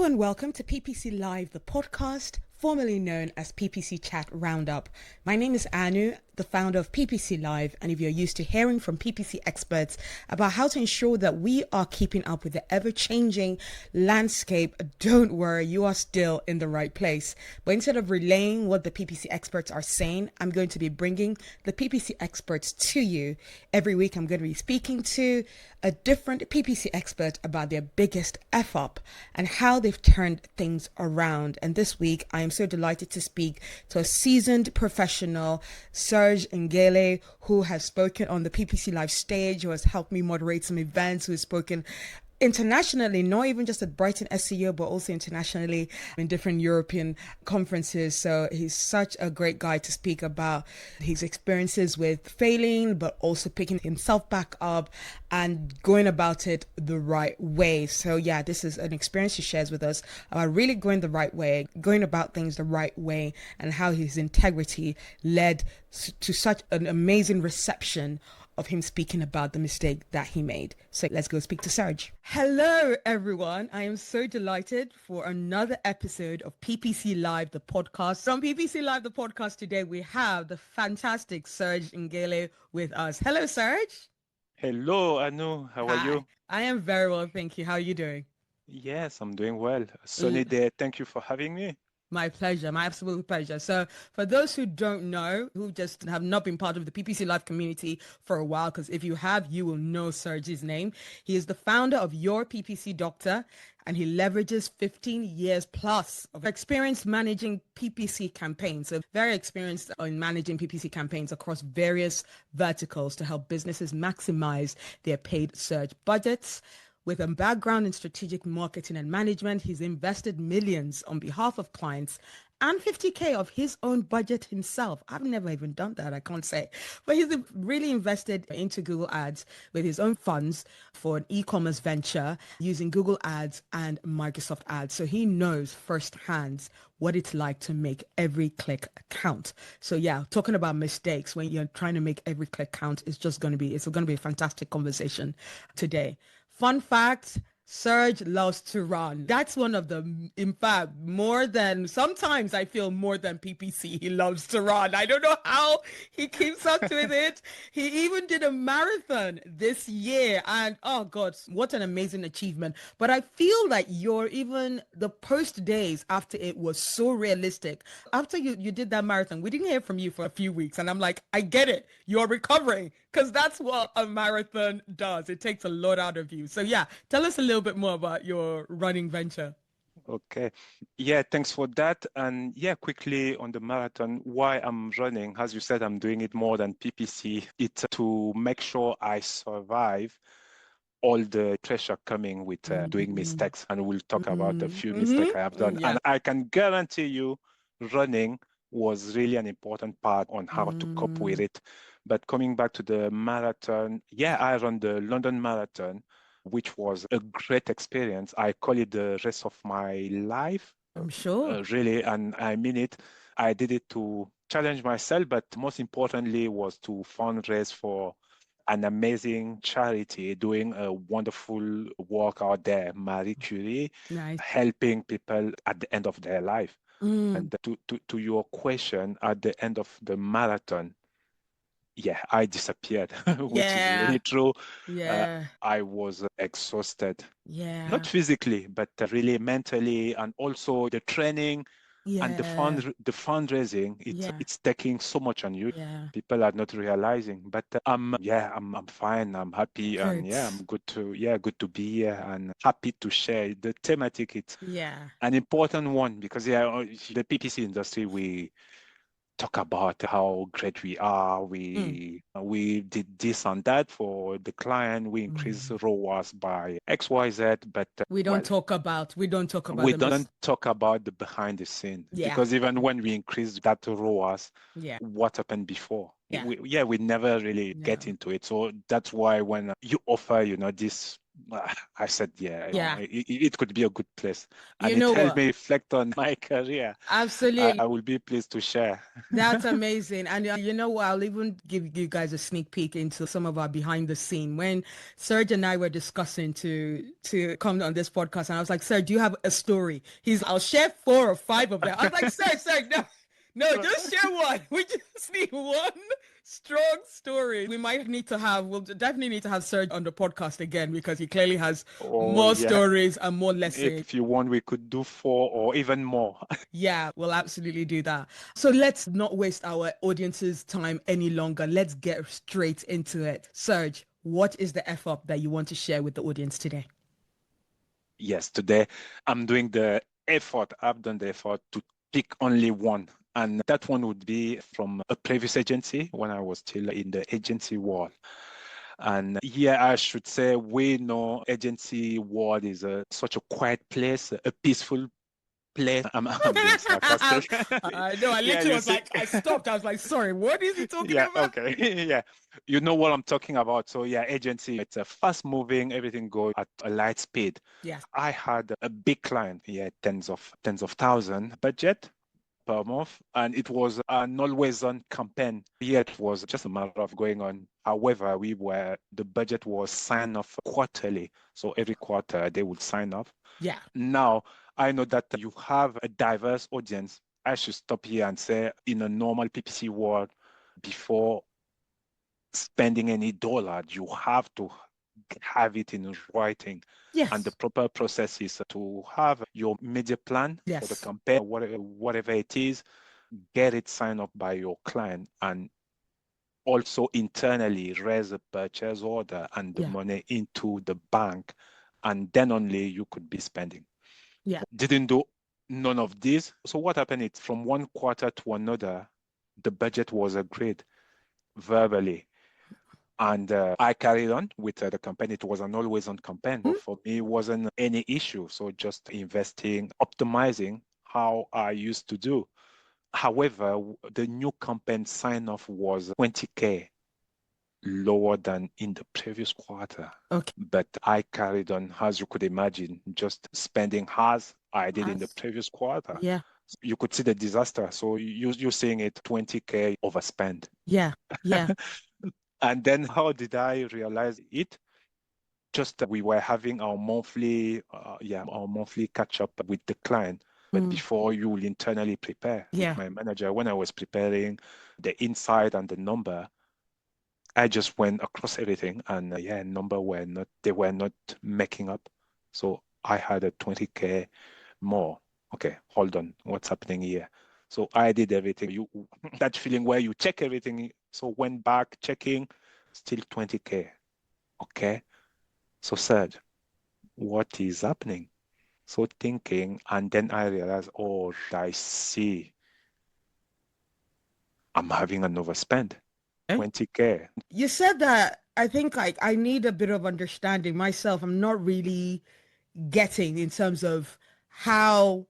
Hello and welcome to PPC Live, the podcast, formerly known as PPC Chat Roundup. My name is Anu, the founder of PPC Live, and if you're used to hearing from PPC experts about how to ensure that we are keeping up with the ever-changing landscape, don't worry, you are still in the right place. But instead of relaying what the PPC experts are saying, I'm going to be bringing the PPC experts to you. Every week, I'm going to be speaking to a different PPC expert about their biggest F-up and how they've turned things around. And this week, I am so delighted to speak to a seasoned professional, Serge Nguele, who has spoken on the PPC Live stage, who has helped me moderate some events, who has spoken internationally, not even just at Brighton SEO, but also internationally in different European conferences. So he's such a great guy to speak about his experiences with failing, but also picking himself back up and going about it the right way. So yeah, this is an experience he shares with us about really going the right way, going about things the right way, and how his integrity led to such an amazing reception of him speaking about the mistake that he made. So let's go speak to Serge. Hello, everyone. I am so delighted for another episode of PPC Live, the podcast. From PPC Live, the podcast today, we have the fantastic Serge Nguele with us. Hello, Serge. Hello, Anu. How are Hi. you? I am very well, thank you. How are you doing? Yes, I'm doing well. A L- sunny day. Thank you for having me. My pleasure, my absolute pleasure. So for those who don't know, who just have not been part of the PPC Live community for a while, because if you have, you will know Serge's name. He is the founder of Your PPC Doctor, and he leverages 15 years plus of experience managing PPC campaigns. So very experienced in managing PPC campaigns across various verticals to help businesses maximize their paid search budgets. With a background in strategic marketing and management, he's invested millions on behalf of clients and 50K of his own budget himself. I've never even done that, I can't say. But he's really invested into Google Ads with his own funds for an e-commerce venture using Google Ads and Microsoft Ads. So he knows firsthand what it's like to make every click count. So yeah, talking about mistakes when you're trying to make every click count is just going to be, it's going to be a fantastic conversation today. Fun fact, Serge loves to run. That's one of the, in fact, more than, sometimes I feel more than PPC, he loves to run. I don't know how he keeps up with it. He even did a marathon this year. And oh God, what an amazing achievement. But I feel like even the post days after it was so realistic. After you did that marathon, we didn't hear from you for a few weeks. And I'm like, I get it. You're recovering. Because that's what a marathon does. It takes a lot out of you. So yeah, tell us a little bit more about your running venture. Okay. Yeah, thanks for that. And yeah, quickly on the marathon, why I'm running, as you said, I'm doing it more than PPC. It's to make sure I survive all the pressure coming with doing Mm-hmm. mistakes. And we'll talk about the few mistakes I have Mm-hmm. done. Yeah. And I can guarantee you running was really an important part on how to cope with Mm, it. But coming back to the marathon, yeah, I ran the London Marathon, which was a great experience. I call it the rest of my life, I'm sure. really, and I mean it. I did it to challenge myself, but most importantly was to fundraise for an amazing charity doing a wonderful work out there, Marie Curie, Nice. helping people at the end of their life. Mm, And to your question, at the end of the marathon, yeah, I disappeared, which is yeah. really true. Yeah. I was exhausted, not Yeah. physically, but really mentally, and also the training and Yeah. the fundraising. Yeah. It's taking so much on you. Yeah. People are not realizing, but I'm fine. I'm happy, and Good. yeah, I'm good to be here and happy to share the thematic. It's Yeah. an important one because the PPC industry, we talk about how great we are. Mm, We did this and that for the client. We increased mm. ROAS by XYZ, but well, We don't talk about we the don't talk about the behind the scene yeah. because even when we increased that ROAS, Yeah. what happened before? Yeah. We never really No. get into it. So that's why when you offer, this I said, yeah, Yeah. it could be a good place. And You it know helped what? me reflect on my career. Absolutely. I will be pleased to share. That's amazing. And you know what? I'll even give you guys a sneak peek into some of our behind the scene. When Serge and I were discussing to come on this podcast, and I was like, Serge, do you have a story? I'll share 4 or 5 of them. I was like, Serge, no, no, just share one. We just need one strong story. We'll definitely need to have Serge on the podcast again because he clearly has Oh, more yeah. stories and more lessons. If you want, we could do 4 or even more. Yeah, we'll absolutely do that. So let's not waste our audience's time any longer. Let's get straight into it. Serge, what is the F up that you want to share with the audience today? Yes, today I'm doing the effort. I've done the effort to pick only one. And that one would be from a previous agency when I was still in the agency world. And yeah, I should say we know agency world is such a quiet place, a peaceful place. I'm being sarcastic. No, I Yeah, literally you was see. like, I stopped. I was like, sorry, what is he talking Yeah, about? okay. Yeah. You know what I'm talking about. So yeah, agency, it's a fast moving, everything goes at a light speed. Yes. I had a big client, yeah, tens of thousand budget per month, and it was an always on campaign. Yeah, it was just a matter of going on. However, the budget was signed off quarterly. So every quarter they would sign off. Yeah. Now, I know that you have a diverse audience. I should stop here and say, in a normal PPC world, before spending any dollar, you have to have it in writing. And the Yes. proper process is to have your media plan for the Yes. campaign, whatever it is, get it signed up by your client, and also internally raise a purchase order and the Yeah. money into the bank, and then only you could be spending. Yeah. Didn't do none of this. So what happened is from one quarter to another, the budget was agreed verbally. And I carried on with the campaign. It was an always on campaign. So Hmm? for me, it wasn't any issue. So just investing, optimizing how I used to do. However, the new campaign sign off was 20K lower than in the previous quarter. Okay. But I carried on, as you could imagine, just spending as I did in the As, previous quarter. yeah. You could see the disaster. So you're seeing it 20K overspend. Yeah. Yeah. And then how did I realize it? Just that we were having our monthly catch up with the client. But Mm. before, you will internally prepare with Yeah. my manager. When I was preparing the inside and the number, I just went across everything, and they were not making up. So I had a 20K more. Okay, hold on, what's happening here? So I did everything. That feeling where you check everything. So went back checking, still 20K. Okay. So Serge, what is happening? So thinking, and then I realized, oh, I see, I'm having an overspend, Eh? 20K. You said that I think I need a bit of understanding myself. I'm not really getting in terms of how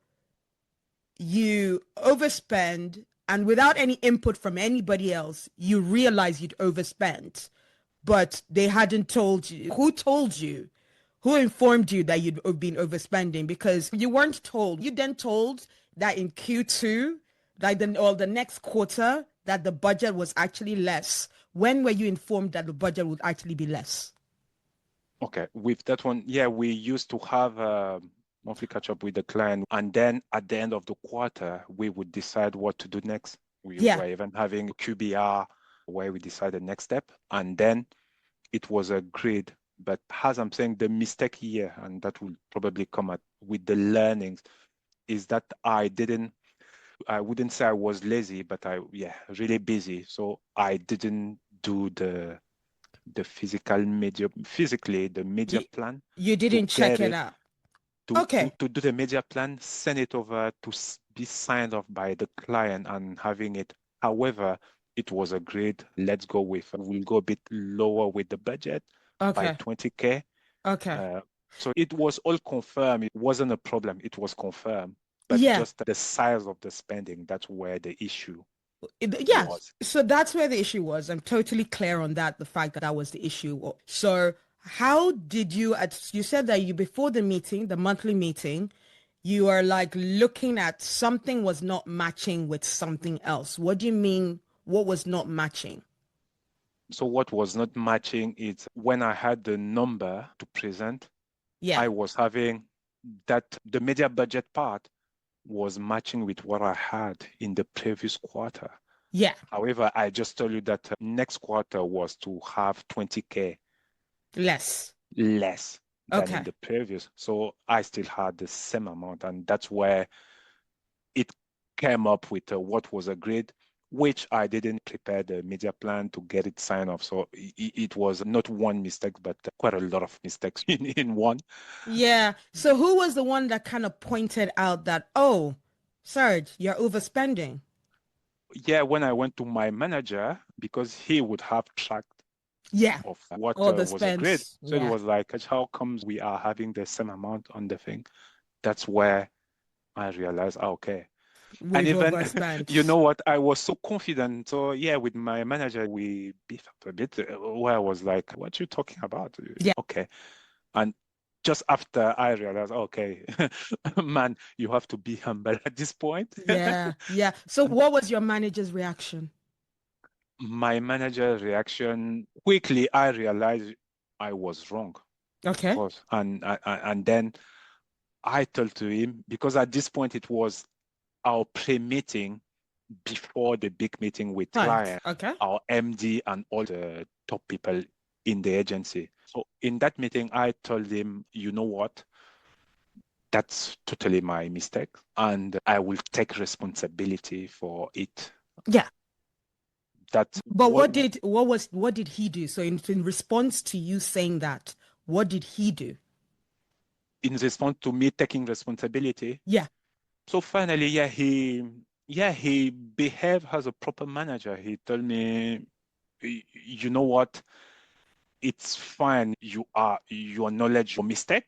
you overspend and without any input from anybody else, you realize you'd overspent, but they hadn't told you. Who told you? Who informed you that you'd been overspending? Because you weren't told. You then told that in Q2, or the next quarter, that the budget was actually less. When were you informed that the budget would actually be less? Okay, with that one, yeah, we used to have a monthly catch up with the client, and then at the end of the quarter, we would decide what to do next. We Yeah. were even having QBR where we decide the next step, and then it was agreed. But as I'm saying, the mistake here, and that will probably come at with the learnings, is that I wouldn't say I was lazy, but really busy. So I didn't do the physically the media You, plan you to didn't check get it it, out. to to Okay. to do the media plan, send it over to be signed off by the client and having it. However, it was agreed, we'll go a bit lower with the budget by Okay. 20K. Okay. Uh, so it was all confirmed. It wasn't a problem. It was confirmed. But Yeah. just the size of the spending, that's where the issue Yes. was. So that's where the issue was. I'm totally clear on that, the fact that that was the issue. So How did you, you said that you, before the meeting, the monthly meeting, you are like looking at something was not matching with something else. What do you mean? What was not matching? So what was not matching is when I had the number to present, Yeah. I was having that the media budget part was matching with what I had in the previous quarter. Yeah. However, I just told you that next quarter was to have 20K Less. less than in Okay. the previous. So I still had the same amount. And that's where it came up with what was agreed, which I didn't prepare the media plan to get it signed off. So it was not one mistake, but quite a lot of mistakes in one. Yeah. So who was the one that kind of pointed out that, oh, Serge, you're overspending? Yeah, when I went to my manager, because he would have tracked Yeah. of what All the was agreed. spends. So it Yeah. was like, how comes we are having the same amount on the thing? That's where I realized, okay. And We've even, you overspent. know what, I was so confident. So yeah, with my manager, we beefed up a bit where I was like, what you talking about? Yeah. Okay. And just after I realized, okay, man, you have to be humble at this point. Yeah. Yeah. So what was your manager's reaction? My manager reaction, quickly, I realized I was wrong, of Okay. course. And then I told to him, because at this point it was our pre-meeting before the big meeting with Right. client, Okay. our MD and all the top people in the agency. So in that meeting, I told him, you know what? That's totally my mistake, and I will take responsibility for it. Yeah. That's But what, what did he do? So in response to you saying that, what did he do? in response to me taking responsibility. Yeah. So finally, he behaved as a proper manager. He told me, you know what? It's fine. You acknowledge your mistake.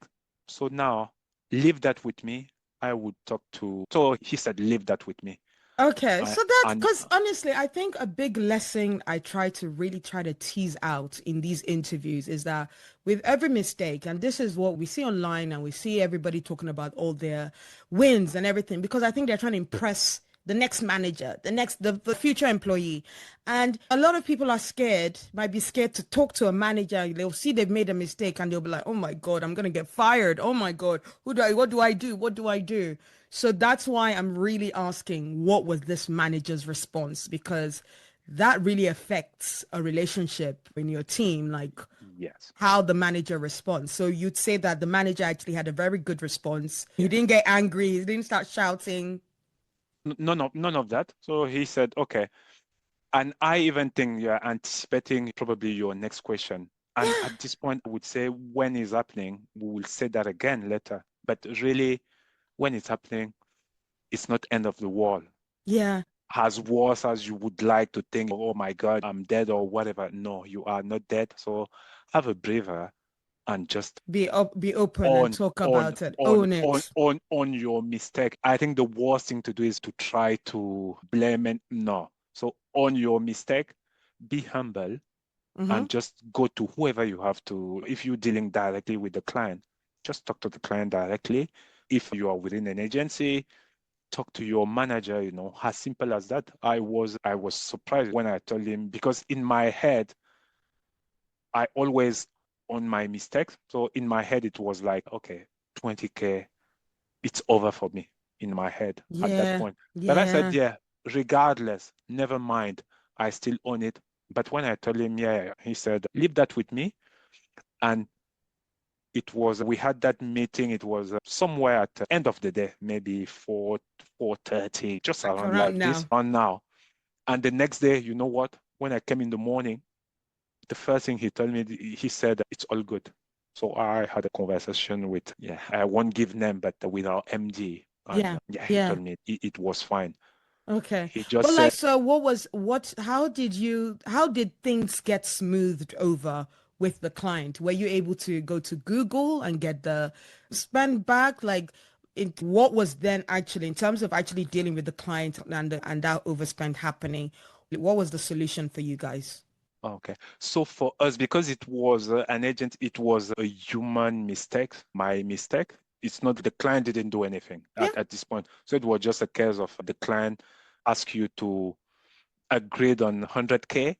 So now leave that with me. I would talk to. So he said, leave that with me. Okay, I, so that's and because honestly, I think a big lesson I try to tease out in these interviews is that with every mistake, and this is what we see online and we see everybody talking about all their wins and everything, because I think they're trying to impress the next manager, the future employee. And a lot of people are scared, might be scared to talk to a manager. They'll see they've made a mistake and they'll be like, oh my God, I'm gonna get fired. Oh my God, what do I do? What do I do? So that's why I'm really asking, what was this manager's response? Because that really affects a relationship in your team, like yes, how the manager responds. So you'd say that the manager actually had a very good response. He yes. didn't get angry. He didn't start shouting. None of that. So he said, okay. And I even think you're anticipating probably your next question. And Yeah, at this point, I would say when it's happening, we will say that again later. But really, when it's happening, it's not end of the world. yeah. As worse as you would like to think, oh my God, I'm dead or whatever. No, you are not dead. So have a breather and just Be open and on talk on about it. on Own on it. on your mistake. I think the worst thing to do is to try to blame it. No. So on your mistake, be humble Hmm. and just go to whoever you have to. If you're dealing directly with the client, just talk to the client directly. If you are within an agency, talk to your manager, as simple as that. I was surprised when I told him, because in my head, I always on my mistakes. So in my head, it was like, okay, 20K, it's over for me in my head at that Yeah, point. But I said, yeah. yeah, regardless, never mind. I still own it. But when I told him, yeah, he said, leave that with me. And we had that meeting. It was somewhere at the end of the day, maybe 4:30, just Like around around like this now. on now. And the next day, you know what? When I came in the morning, the first thing he told me, he said, it's all good. So I had a conversation with, yeah, I won't give name, but with our MD. And Yeah, yeah, he yeah. told me it was fine. Okay. He just But like, said, so how did things get smoothed over with the client? Were you able to go to Google and get the spend back? Like, what was then actually, in terms of actually dealing with the client and that overspend happening, what was the solution for you guys? Okay. So for us, because it was an agent, it was a human mistake, my mistake. It's not the client didn't do anything Yeah. at this point. So it was just a case of the client ask you to agree on 100K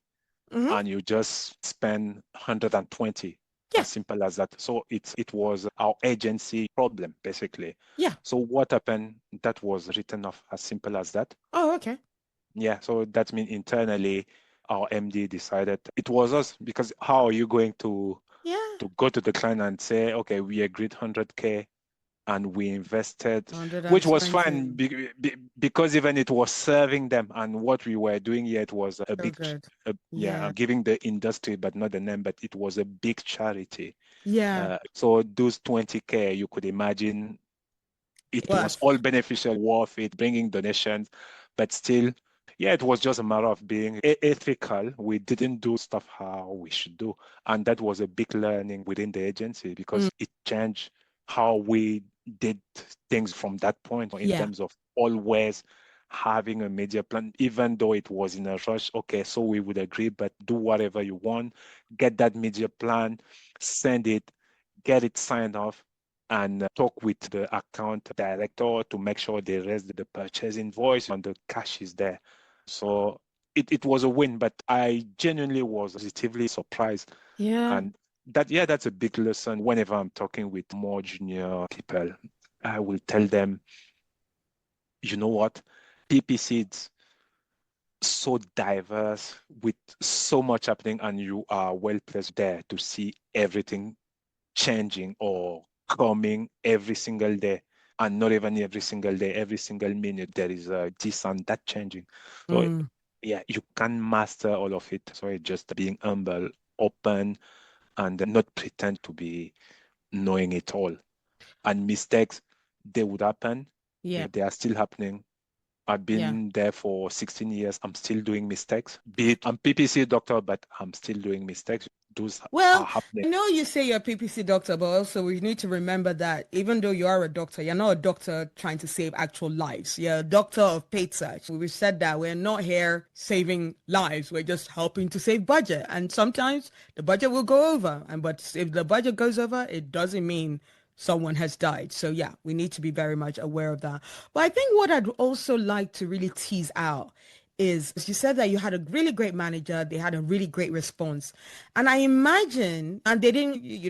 Mm-hmm. and you just spend 120, Yeah. as simple as that. So it was our agency problem, basically. Yeah. So what happened, that was written off as simple as that. Oh, okay. Yeah, so that means internally our MD decided it was us because how are you going Yeah. to go to the client and say, okay, we agreed 100K and we invested, which was 120. fine because even it was serving them and what we were doing here, it was a So big, good. yeah, Yeah. I'm giving the industry, but not the name, but it was a big charity. Yeah. So those 20K, you could imagine it was Worth. all beneficial, worth it, bringing donations, but still, yeah, it was just a matter of being ethical. We didn't do stuff how we should do. And that was a big learning within the agency Mm. because it changed how we did things from that point in Yeah. terms of always having a media plan, even though it was in a rush. Okay, so we would agree, but do whatever you want, get that media plan, send it, get it signed off and talk with the account director to make sure they raise the purchase invoice and the cash is there. So it was a win, but I genuinely was positively surprised. Yeah. And that, yeah, that's a big lesson. Whenever I'm talking with more junior people, I will tell them, you know what, PPC is so diverse with so much happening, and you are well placed there to see everything changing or coming every single day, and not even every single day, every single minute there is this and that changing. So Mm. yeah, you can master all of it. So it's just being humble, open, and not pretend to be knowing it all. And mistakes, they would happen. Yeah. They are still happening. I've Yeah. been there for 16 years. I'm still doing mistakes. Be it I'm PPC doctor, but I'm still doing mistakes. Those are Well, happening. I know you say you're a PPC doctor, but also we need to remember that even though you are a doctor, you're not a doctor trying to save actual lives. You're a doctor of paid search. We've said that we're not here saving lives. We're just helping to save budget. And sometimes the budget will go over. And but if the budget goes over, it doesn't mean someone has died. So yeah, we need to be very much aware of that. But I think what I'd also like to really tease out is you said that you had a really great manager, they had a really great response. And I imagine, and you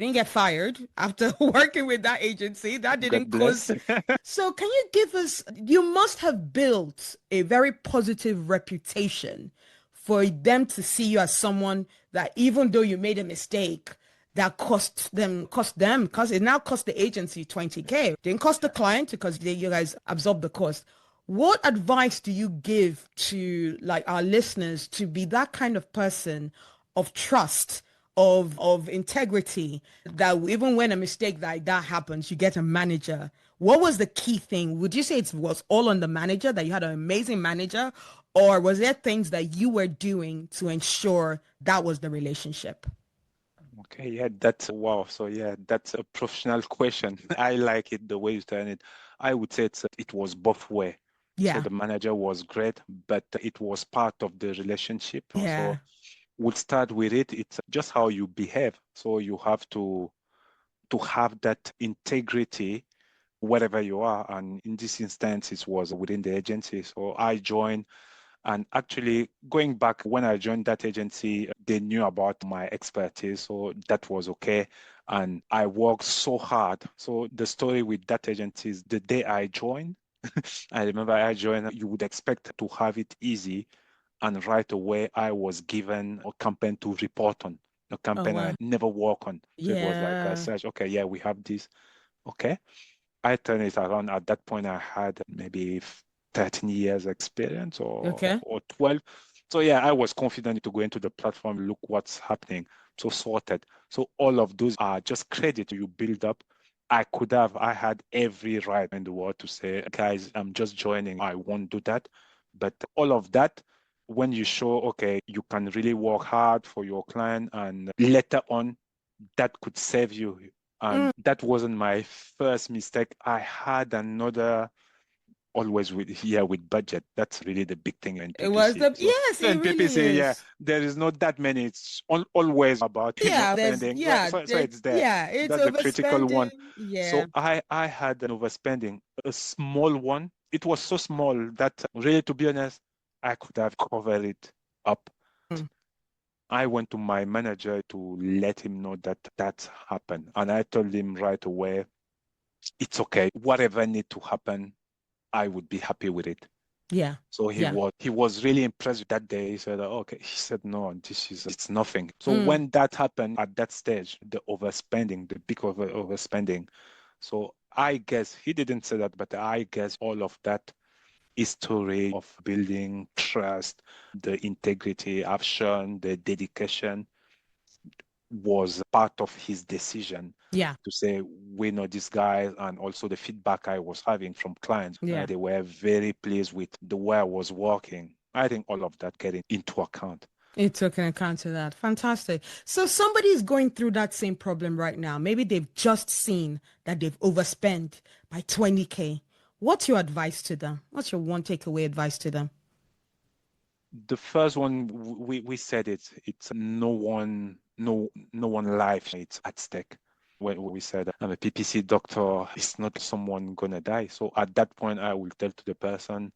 didn't get fired after working with that agency. That didn't God bless. cause. So can you give us, you must have built a very positive reputation for them to see you as someone that even though you made a mistake, that cost them, because it now cost the agency 20K. Didn't cost the client because you guys absorbed the cost. What advice do you give to like our listeners to be that kind of person of trust, of integrity, that even when a mistake like that happens, you get a manager? What was the key thing? Would you say it was all on the manager, that you had an amazing manager, or was there things that you were doing to ensure that was the relationship? Okay, yeah, that's wow. So yeah, that's a professional question. I like it the way you turn it. I would say it was both way. So Yeah. the manager was great, but it was part of the relationship. Yeah. So we'll start with it. It's just how you behave. So you have to have that integrity wherever you are. And in this instance, it was within the agency. So I joined. And actually, going back when I joined that agency, they knew about my expertise, so that was okay. And I worked so hard. So the story with that agency is the day I joined, I remember I joined, you would expect to have it easy. And right away, I was given a campaign to report on, a Oh campaign I wow. never work on. So it was like, Yeah. Serge, okay, yeah, we have this. Okay. I turned it around. At that point, I had maybe 13 years experience Okay. or 12. So yeah, I was confident to go into the platform, look what's happening. So sorted. So all of those are just credit you build up. I had every right in the world to say, guys, I'm just joining. I won't do that. But all of that, when you show, okay, you can really work hard for your client and later on, that could save you. Mm. And that wasn't my first mistake. I had another always with budget. That's really the big thing in It was PPC. So yes, it in really PPC, is. there is not that many. It's always about spending. So it's there. It's That's a critical overspending. one. Yeah. So I had an overspending, a small one. It was so small that really, to be honest, I could have covered it up. Mm. I went to my manager to let him know that happened, and I told him right away, it's okay. Whatever need to happen, I would be happy with it. Yeah. So Yeah. he was really impressed that day. He said, okay. He said, no, it's nothing. So Mm. when that happened at that stage, the overspending, the big overspending. So I guess he didn't say that, but I guess all of that history of building trust, the integrity I've shown, the dedication was part of his decision Yeah. to say, we know this guy, and also the feedback I was having from clients. Yeah. They were very pleased with the way I was working. I think all of that getting into account. It took an account of that. Fantastic. So somebody is going through that same problem right now. Maybe they've just seen that they've overspent by 20K. What's your advice to them? What's your one takeaway advice to them? The first one, we said it. It's no one life. It's at stake. When we said I'm a PPC doctor, it's not someone gonna die. So at that point, I will tell to the person,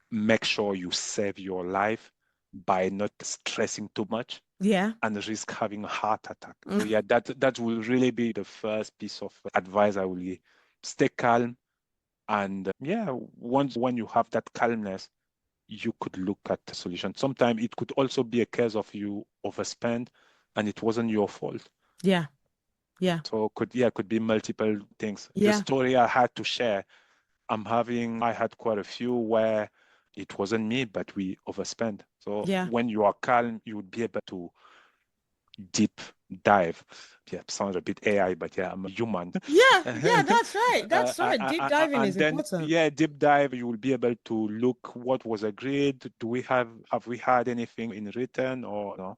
make sure you save your life by not stressing too much Yeah. and risk having a heart attack. So yeah, that will really be the first piece of advice I will give. Stay calm, and once when you have that calmness, you could look at the solution. Sometimes it could also be a case of you overspend and it wasn't your fault. Yeah. Yeah. So could be multiple things. The Yeah. story I had to share, I had quite a few where it wasn't me, but we overspend. So Yeah. when you are calm, you would be able to deep dive. Yeah, sounds a bit AI, but yeah, I'm a human. Yeah. Yeah. That's right. That's right. Deep diving is And then, important. deep dive, you will be able to look what was agreed. Have we had anything in written or no?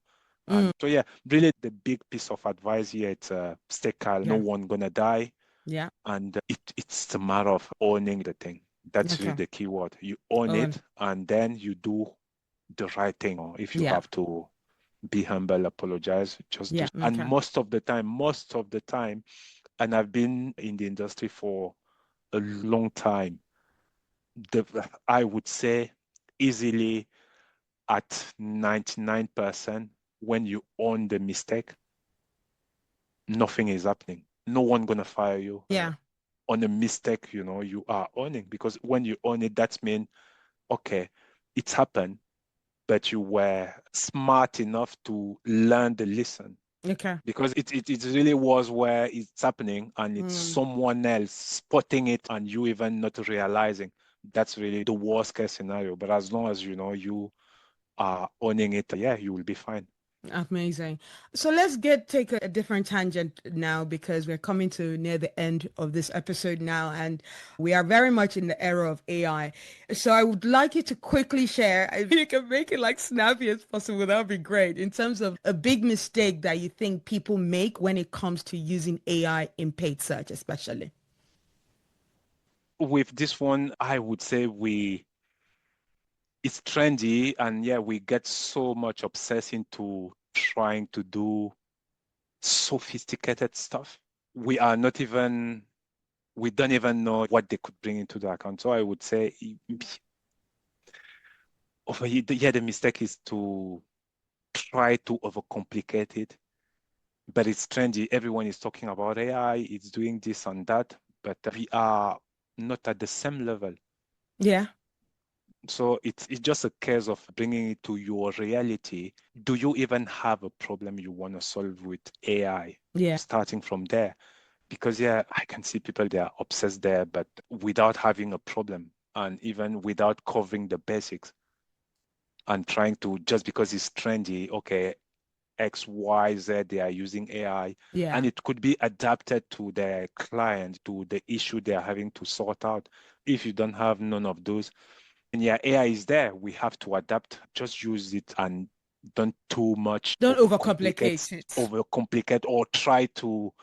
Mm. And so, yeah, really the big piece of advice here, it's stay calm. No Yeah. one gonna die. Yeah. And it's a matter of owning the thing. That's really Okay. the key word. You own Oh, it, and then you do the right thing. Or if you yeah. have to be humble, apologize, just do. Yeah. And Okay. most of the time, and I've been in the industry for a long time, I would say easily at 99%, when you own the mistake, nothing is happening. No one gonna fire you. Yeah. On a mistake, you are owning, because when you own it, that's mean, okay, it's happened, but you were smart enough to learn the lesson. Okay. Because it really was where it's happening and it's Mm. someone else spotting it and you even not realizing. That's really the worst case scenario. But as long as you are owning it, yeah, you will be fine. Amazing. So let's take a different tangent now because we're coming to near the end of this episode now and we are very much in the era of AI. So I would like you to quickly share, if you can make it like snappy as possible, that would be great, in terms of a big mistake that you think people make when it comes to using AI in paid search, especially. With this one, I would say it's trendy, and yeah, we get so much obsessed into trying to do sophisticated stuff. We are not even we don't even know what they could bring into the account. So I would say, the mistake is to try to overcomplicate it. But it's trendy. Everyone is talking about AI. It's doing this and that, but we are not at the same level. Yeah. So it's just a case of bringing it to your reality. Do you even have a problem you want to solve with AI? Yeah. Starting from there. Because yeah, I can see people, they are obsessed there, but without having a problem and even without covering the basics and trying to, just because it's trendy, okay, X, Y, Z, they are using AI, Yeah. and it could be adapted to their client, to the issue they are having to sort out. If you don't have none of those, and yeah, AI is there, we have to adapt, just use it and don't too much Don't overcomplicate it. overcomplicate or try to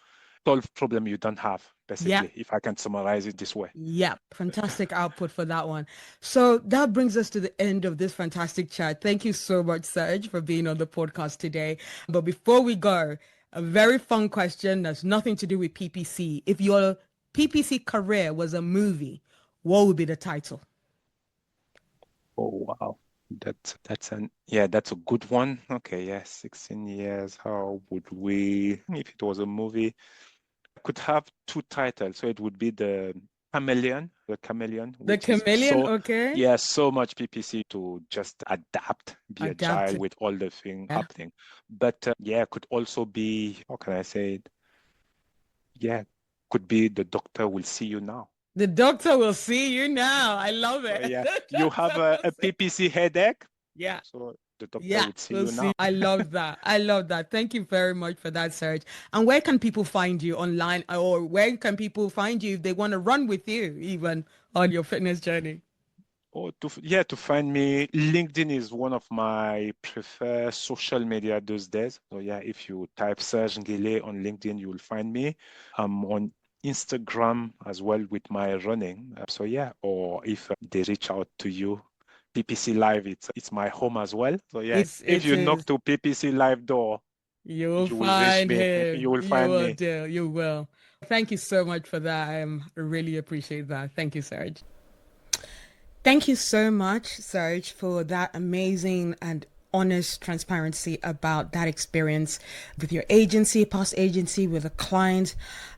solve problem you don't have. Yeah. basically, if I can summarize it this way. Yeah, fantastic output for that one. So that brings us to the end of this fantastic chat. Thank you so much, Serge, for being on the podcast today. But before we go, a very fun question that's nothing to do with PPC. If your PPC career was a movie, what would be the title? Oh, wow. That's a good one. Okay, yeah, 16 years. How would we, if it was a movie, could have two titles. So it would be the chameleon, The which is Chameleon, okay? yeah, so much PPC to just adapt, be agile Adapted. with all the thing Yeah. happening. But yeah, could also be, how can I say it? Yeah, could be the doctor will see you now. The doctor will see you now. I love So it. yeah, The you have doctor will a see. PPC headache. Yeah. So the doctor Yeah, would see we'll you see. now. I love that. I love that. Thank you very much for that, Serge. And where can people find you online, or where can people find you if they want to run with you even on your fitness journey? Oh, to find me, LinkedIn is one of my preferred social media these days. So yeah, if you type Serge Nguele on LinkedIn, you will find me. I'm on Instagram as well with my running. So yeah, or if they reach out to you, PPC Live, it's my home as well. So yeah, if It you knock is. to PPC Live door, You will you will reach find me. him. You will You find will me. do. You will. Thank you so much for that. I really appreciate that. Thank you, Serge. Thank you so much, Serge, for that amazing and honest transparency about that experience with your agency, past agency, with a client.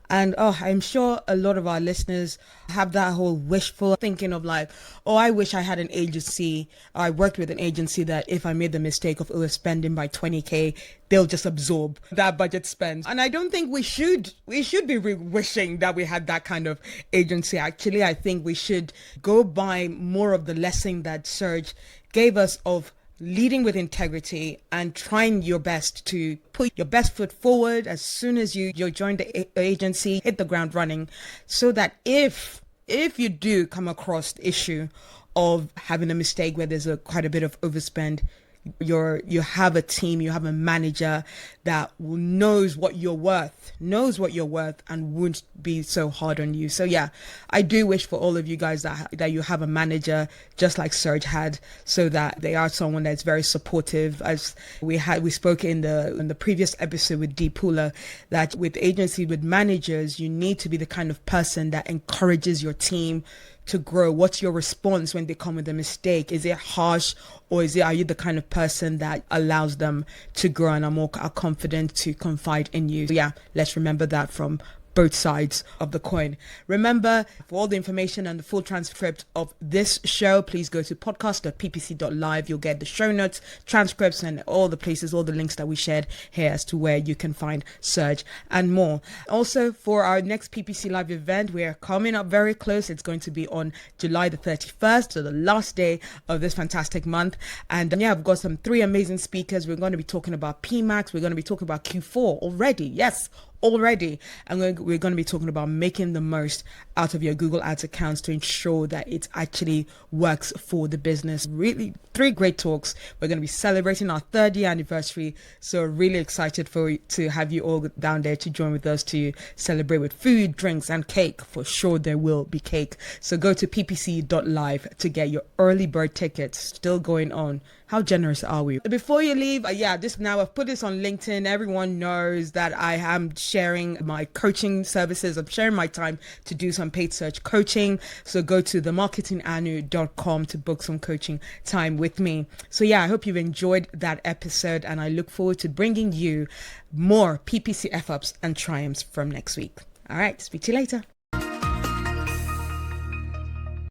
And oh, I'm sure a lot of our listeners have that whole wishful thinking of like, oh, I wish I had an agency. I worked with an agency that if I made the mistake of overspending by 20K, they'll just absorb that budget spend. And I don't think we should be wishing that we had that kind of agency. Actually, I think we should go by more of the lesson that Serge gave us of leading with integrity and trying your best to put your best foot forward as soon as you join the agency, hit the ground running, so that if you do come across the issue of having a mistake where there's quite a bit of overspend, you have a team, you have a manager that knows what you're worth, and won't be so hard on you. So yeah, I do wish for all of you guys that you have a manager just like Serge had, so that they are someone that's very supportive. As we spoke in the previous episode with Dee Pula, that with agency, with managers, you need to be the kind of person that encourages your team to grow. What's your response when they come with a mistake? Is it harsh, or are you the kind of person that allows them to grow and are confident to confide in you? So yeah, let's remember that from both sides of the coin. Remember, for all the information and the full transcript of this show, please go to podcast.ppc.live. You'll get the show notes, transcripts, and all the places, all the links that we shared here as to where you can find Serge and more. Also, for our next PPC Live event, we are coming up very close. It's going to be on July the 31st, so the last day of this fantastic month. And yeah, I've got some 3 amazing speakers. We're going to be talking about PMAX. We're going to be talking about Q4 already. Yes, already. And we're going to be talking about making the most out of your Google Ads accounts to ensure that it actually works for the business. Really 3 great talks. We're going to be celebrating our 3rd year anniversary, so really excited to have you all down there to join with us to celebrate with food, drinks, and cake. For sure there will be cake. So go to ppc.live to get your early bird tickets. Still going on. How generous are we? Before you leave, I've put this on LinkedIn. Everyone knows that I am sharing my coaching services. I'm sharing my time to do some paid search coaching. So go to themarketinganu.com to book some coaching time with me. So yeah, I hope you've enjoyed that episode, and I look forward to bringing you more PPC F-ups and triumphs from next week. All right, speak to you later.